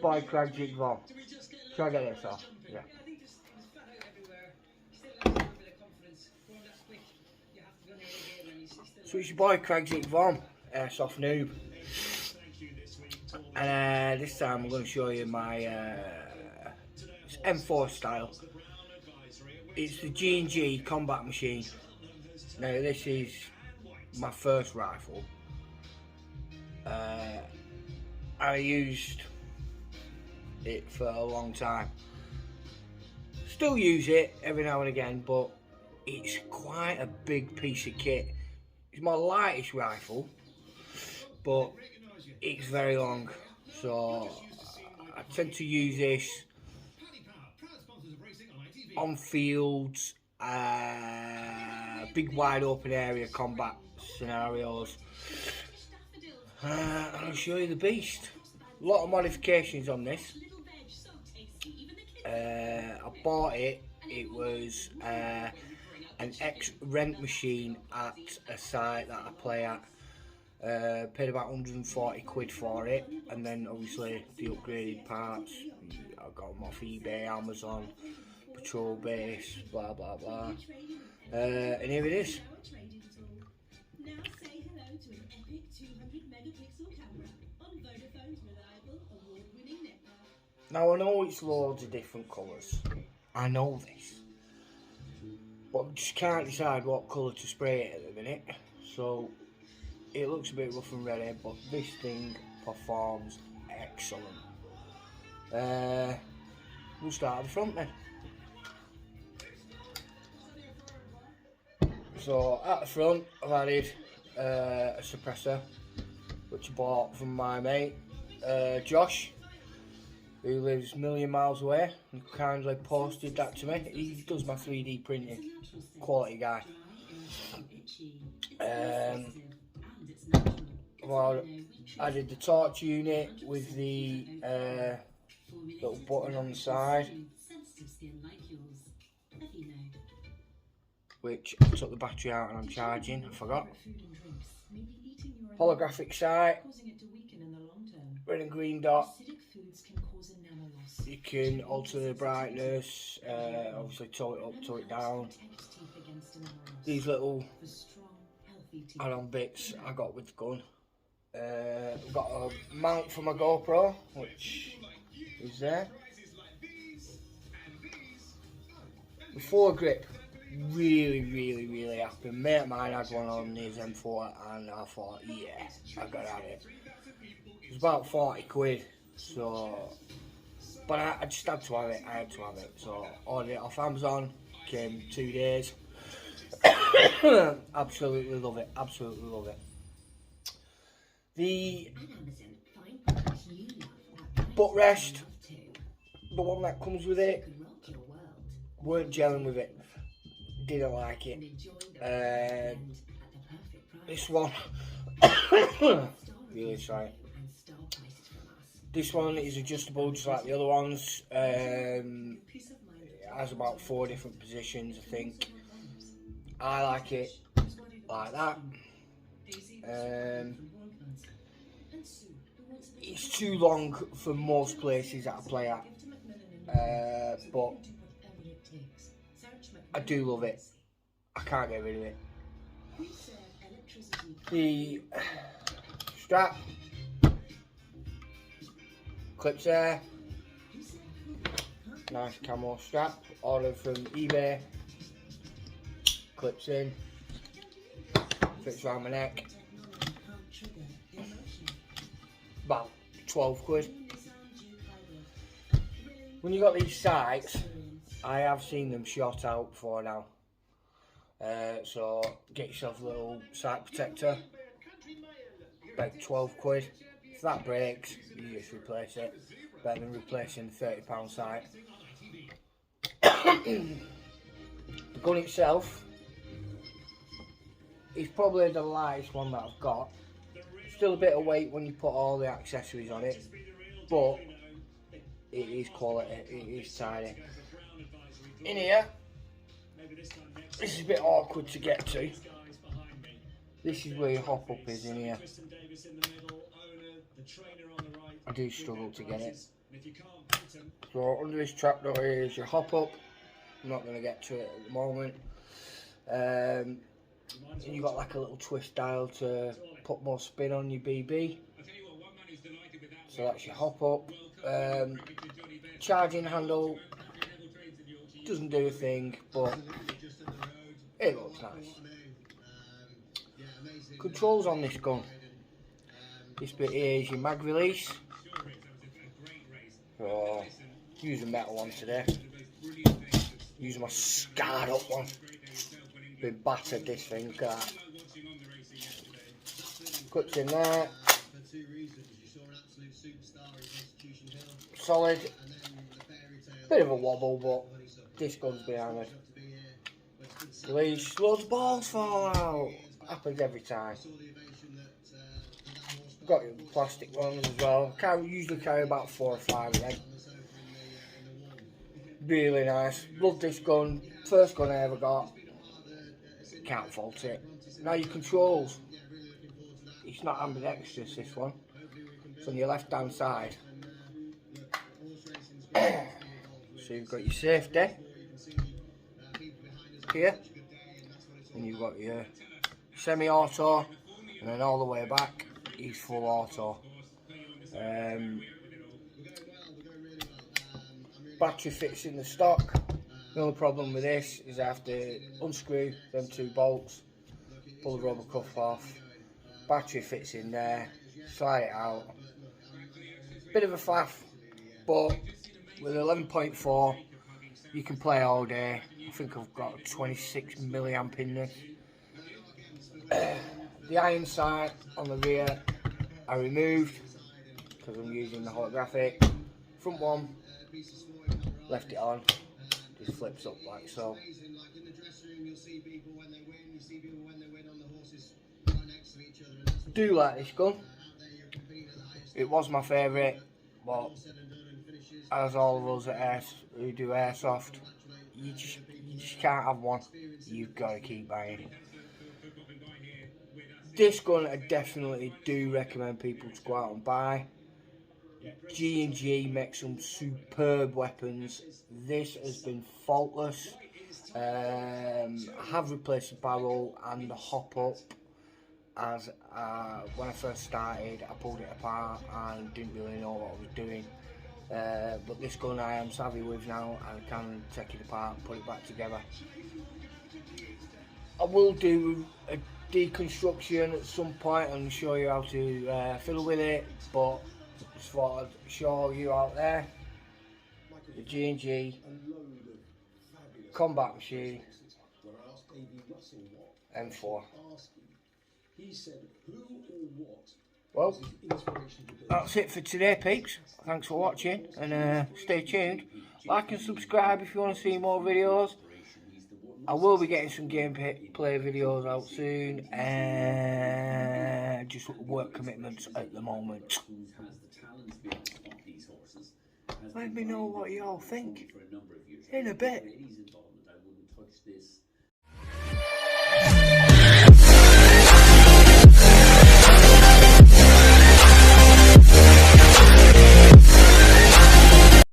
boy Craig Jigvon. Try to get this off. Yeah. So it's your boy Craig Jigvon, AIRSOFT noob. And this time I'm going to show you my M4 style. It's the G&G COMBAT MACHINE. Now this is my first rifle. I used it for a long time. Still use it every now and again, but it's quite a big piece of kit. It's my lightest rifle, but it's very long, so I tend to use this on fields, big wide open area combat scenarios. I'll show you the beast. A lot of modifications on this. I bought it. It was an ex-rent machine at a site that I play at. Paid about 140 quid for it, and then obviously the upgraded parts. I got them off eBay, Amazon, Patrol Base, blah blah blah. And here it is. Now I know it's loads of different colours. I know this, but I just can't decide what colour to spray it at the minute. So it looks a bit rough and ready, but this thing performs excellent. We'll start at the front then. So at the front I've added a suppressor, which I bought from my mate Josh, who lives a million miles away, and kindly posted that to me. He does my 3D printing, quality guy. Well, I did the torch unit with the little button on the side, which I took the battery out and I'm charging, I forgot. Holographic sight, red and green dot. You can alter the brightness, obviously tone it up, tone it down. These little add-on bits I got with the gun. I've got a mount for my GoPro, which is there. The foregrip, really happy. A mate of mine had one on his M4 and I thought, yeah, I gotta have it. It was about 40 quid, so, but I just had to have it, so ordered it off Amazon, came 2 days. Absolutely love it, absolutely love it. The butt rest, the one that comes with it, weren't gelling with it, didn't like it. This one, really sorry. This one is adjustable just like the other ones. It has about 4 different positions, I think. I like it like that. It's too long for most places that I play at, but I do love it. I can't get rid of it. The strap clips there. Nice camo strap, ordered from eBay. Clips in, fits around my neck. About 12 quid. When you got these sights, I have seen them shot out before now. So get yourself a little sight protector, about 12 quid. If that breaks, you just replace it. Better than replacing the £30 sight. The gun itself is probably the lightest one that I've got. Still a bit of weight when you put all the accessories on it, but it is quality, it is tidy. In here, this is a bit awkward to get to. This is where your hop up is, in here. I do struggle to get it. So under this trapdoor here is your hop up. I'm not going to get to it at the moment. And you've got like a little twist dial to put more spin on your BB. So that's your hop up. Charging handle doesn't do a thing, but it looks nice. Controls on this gun. This bit here is your mag release. So, using metal one today. Using my scarred up one. Been battered this thing, look at that. Clips in there. Solid. Bit of a wobble, but this gun's behind it. Release, loads of balls fall out. Happens every time. Got your plastic ones as well. Usually carry about 4 or 5 of them. Really nice. Love this gun. First gun I ever got. Can't fault it. Now your controls. It's not ambidextrous, this one. It's on your left hand side. So you've got your safety here, and you've got your semi-auto, and then all the way back is full auto. Battery fits in the stock. The only problem with this is I have to unscrew them 2 bolts, pull the rubber cuff off. Battery fits in there, slide it out. Bit of a faff, but with 11.4 you can play all day. I think I've got 26 milliamp in this. The iron sight on the rear I removed because I'm using the holographic. Front one, left it on, just flips up like so. Do like this gun. It was my favourite, but as all of us who do airsoft, you just can't have one. You've got to keep buying. This gun I definitely do recommend people to go out and buy. G&G makes some superb weapons. This has been faultless. I have replaced the barrel and the hop up, as when I first started I pulled it apart and didn't really know what I was doing. But this gun I am savvy with now, and I can take it apart and put it back together. I will do a deconstruction at some point and show you how to fiddle with it, but just thought I'd show you out there the G&G Combat Machine M4. Well, that's it for today, peeps. Thanks for watching, and stay tuned. Like and subscribe if you want to see more videos. I will be getting some gameplay videos out soon, and just work commitments at the moment. Let me know what you all think in a bit.